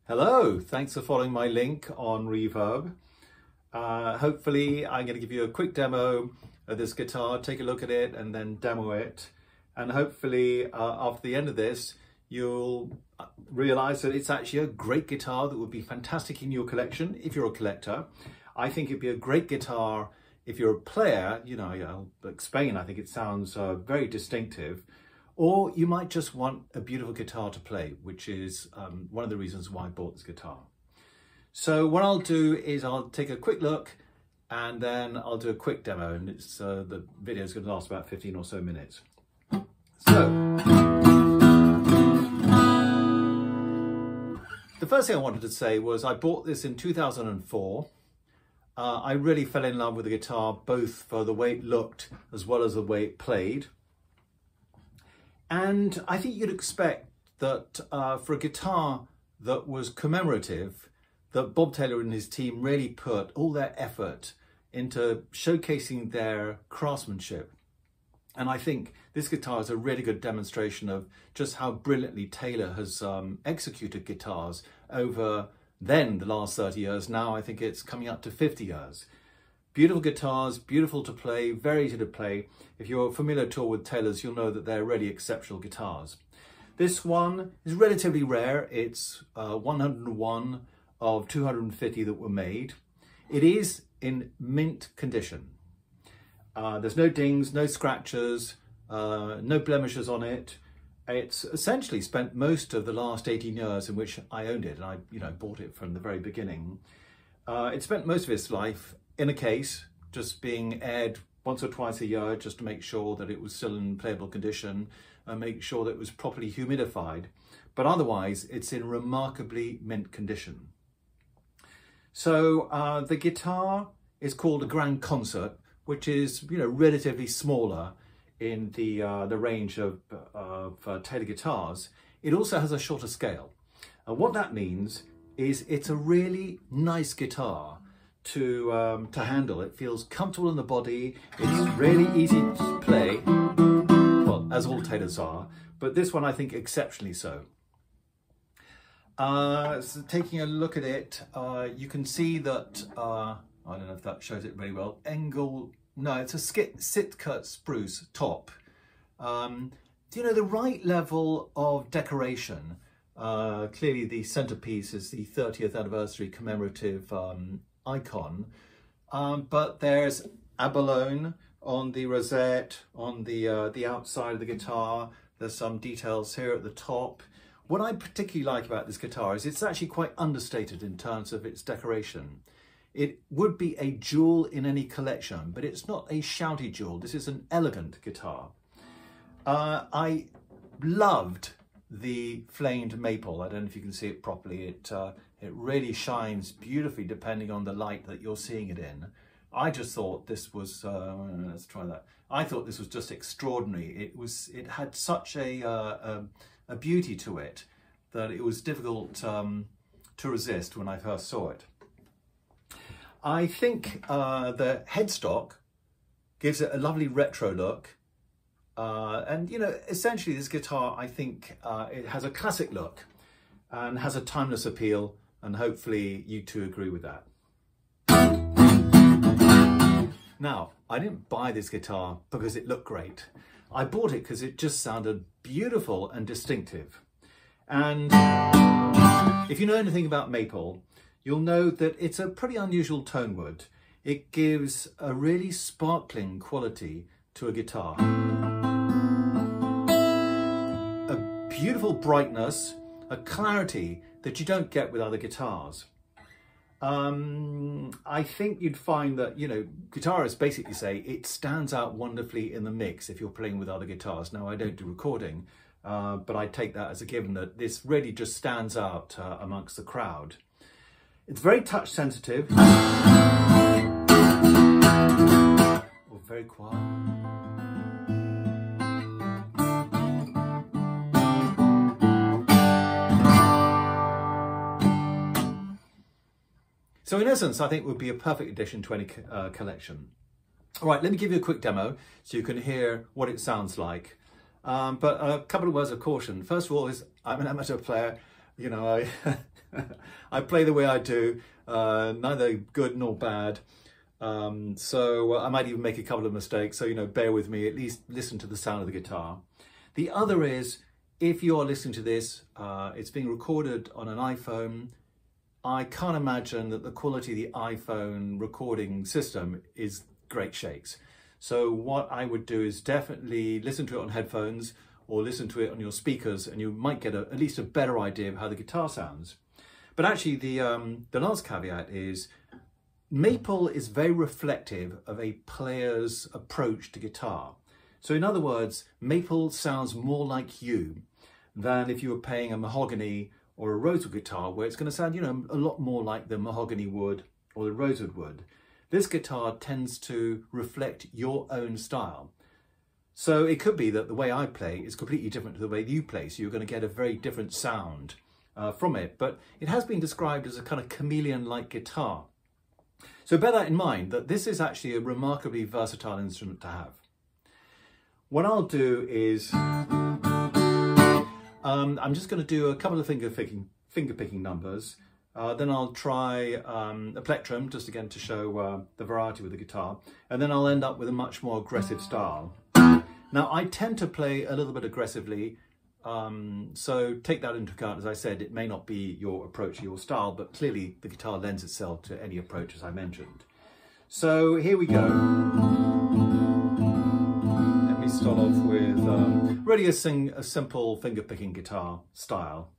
Hello, thanks for following my link on Reverb. Hopefully I'm going to give you a quick demo of this guitar, take a look at it and then demo it. And hopefully after the end of this, you'll realize that it's actually a great guitar that would be fantastic in your collection if you're a collector. I think it'd be a great guitar if you're a player. You know, I'll explain, I think it sounds very distinctive. Or you might just want a beautiful guitar to play, which is one of the reasons why I bought this guitar. So what I'll do is I'll take a quick look and then I'll do a quick demo, and it's the video is going to last about 15 or so minutes. So the first thing I wanted to say was I bought this in 2004. I really fell in love with the guitar, both for the way it looked as well as the way it played. And I think you'd expect that for a guitar that was commemorative, that Bob Taylor and his team really put all their effort into showcasing their craftsmanship. And I think this guitar is a really good demonstration of just how brilliantly Taylor has executed guitars over the last 30 years. Now I think it's coming up to 50 years. Beautiful guitars, beautiful to play, very easy to play. If you're familiar at all with Taylors, you'll know that they're really exceptional guitars. This one is relatively rare. It's 101 of 250 that were made. It is in mint condition. There's no dings, no scratches, no blemishes on it. It's essentially spent most of the last 18 years in which I owned it, and I bought it from the very beginning. It spent most of its life in a case, just being aired once or twice a year, just to make sure that it was still in playable condition and make sure that it was properly humidified. But otherwise, it's in remarkably mint condition. So the guitar is called a Grand Concert, which is relatively smaller in the range of Taylor guitars. It also has a shorter scale, and what that means is it's a really nice guitar to handle. It feels comfortable in the body. It's really easy to play, well, as all Taylors are, but this one I think exceptionally so. So taking a look at it, you can see that I don't know if that shows it very well. It's a Sitka spruce top. The right level of decoration. Clearly the centerpiece is the 30th anniversary commemorative icon, but there's abalone on the rosette, on the outside of the guitar. There's some details here at the top. What I particularly like about this guitar is it's actually quite understated in terms of its decoration. It would be a jewel in any collection, but it's not a shouty jewel. This is an elegant guitar. I loved the flamed maple. I don't know if you can see it properly. It really shines beautifully depending on the light that you're seeing it in. I just thought this was, let's try that. I thought this was just extraordinary. It had such a beauty to it that it was difficult to resist when I first saw it. I think the headstock gives it a lovely retro look. And essentially this guitar, I think it has a classic look and has a timeless appeal, and hopefully you two agree with that. Now, I didn't buy this guitar because it looked great. I bought it because it just sounded beautiful and distinctive. And if you know anything about maple, you'll know that it's a pretty unusual tone wood. It gives a really sparkling quality to a guitar. A beautiful brightness, a clarity that you don't get with other guitars. I think you'd find that, guitarists basically say it stands out wonderfully in the mix if you're playing with other guitars. Now, I don't do recording, but I take that as a given that this really just stands out amongst the crowd. It's very touch sensitive. Or very quiet. So in essence, I think it would be a perfect addition to any collection. All right, let me give you a quick demo so you can hear what it sounds like. But a couple of words of caution. First of all, I'm an amateur player. You know, I play the way I do, neither good nor bad. So I might even make a couple of mistakes. So, you know, bear with me, at least listen to the sound of the guitar. The other is, if you're listening to this, it's being recorded on an iPhone. I can't imagine that the quality of the iPhone recording system is great shakes. So what I would do is definitely listen to it on headphones or listen to it on your speakers, and you might get at least a better idea of how the guitar sounds. But actually the last caveat is maple is very reflective of a player's approach to guitar. So in other words, maple sounds more like you than if you were playing a mahogany or a rosewood guitar, where it's going to sound, you know, a lot more like the mahogany would or the rosewood would. This guitar tends to reflect your own style. So it could be that the way I play is completely different to the way you play, so you're going to get a very different sound from it. But it has been described as a kind of chameleon-like guitar. So bear that in mind, that this is actually a remarkably versatile instrument to have. What I'll do is, I'm just going to do a couple of finger picking numbers. Then I'll try a plectrum, just again to show the variety with the guitar. And then I'll end up with a much more aggressive style. Now, I tend to play a little bit aggressively, so take that into account. As I said, it may not be your approach or your style, but clearly the guitar lends itself to any approach, as I mentioned. So here we go. Let me start off with really a simple finger-picking guitar style.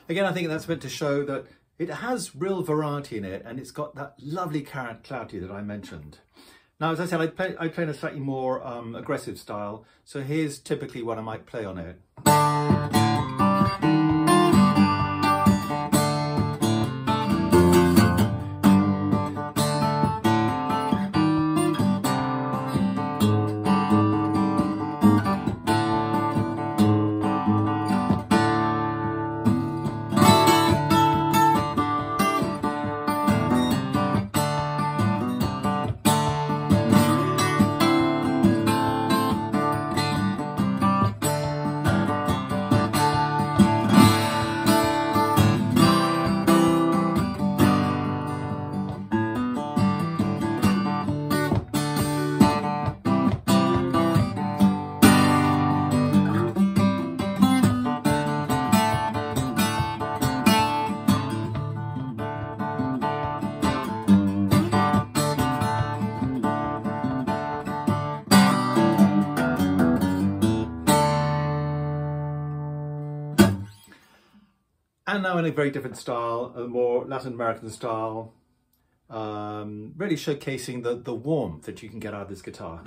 Again, I think that's meant to show that it has real variety in it, and it's got that lovely clarity that I mentioned. Now, as I said, I play in a slightly more aggressive style. So here's typically what I might play on it. And now in a very different style, a more Latin American style, really showcasing the warmth that you can get out of this guitar.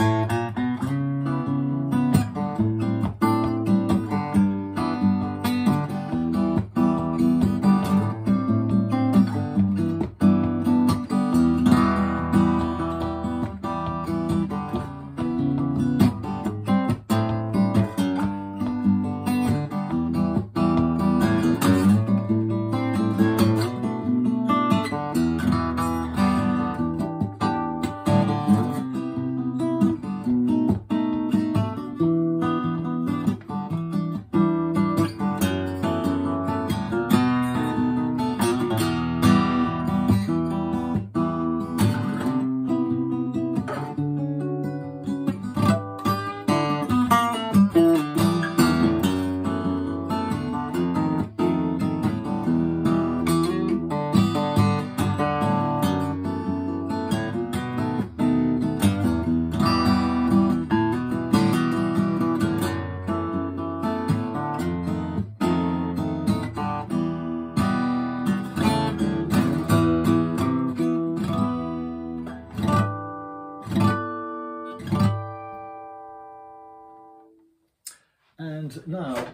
And now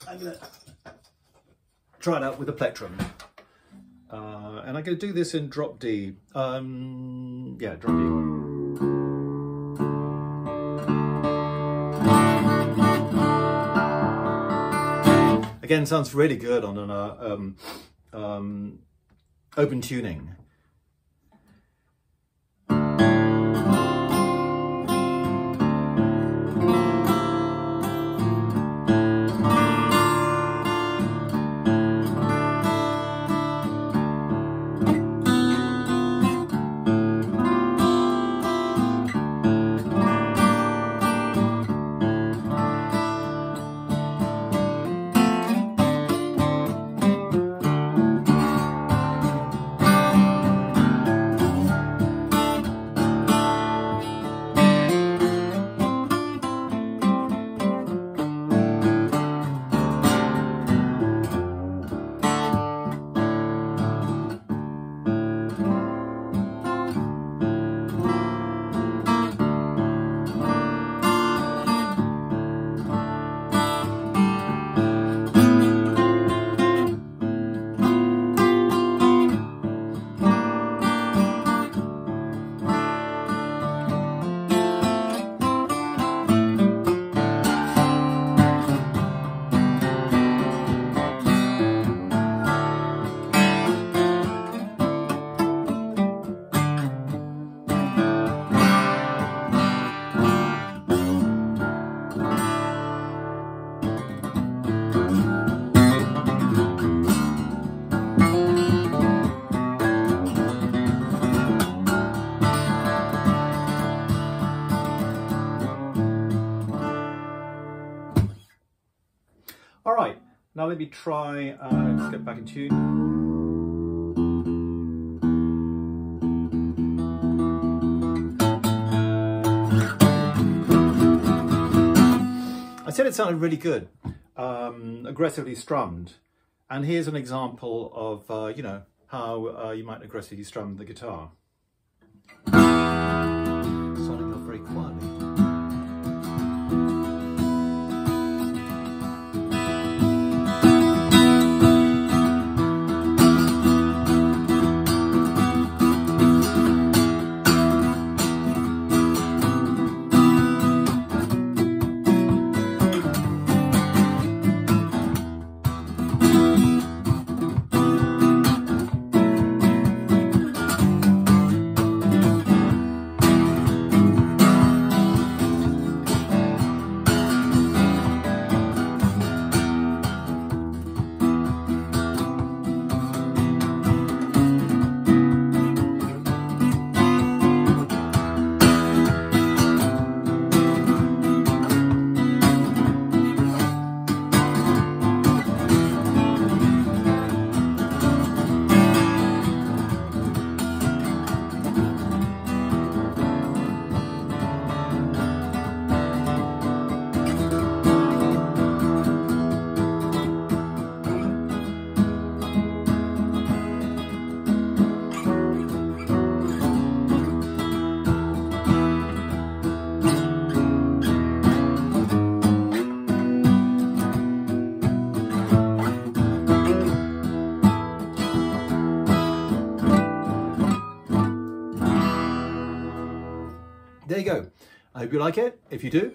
I'm going to try it out with a plectrum. And I'm going to do this in drop D. Yeah, drop D. Again, sounds really good on an open tuning. All right, now let me try, let's get back in tune. I said it sounded really good, aggressively strummed. And here's an example of, you know, how you might aggressively strum the guitar. Starting off very quietly. There you go. I hope you like it. If you do,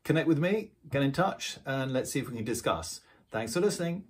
connect with me, get in touch, and let's see if we can discuss. Thanks for listening.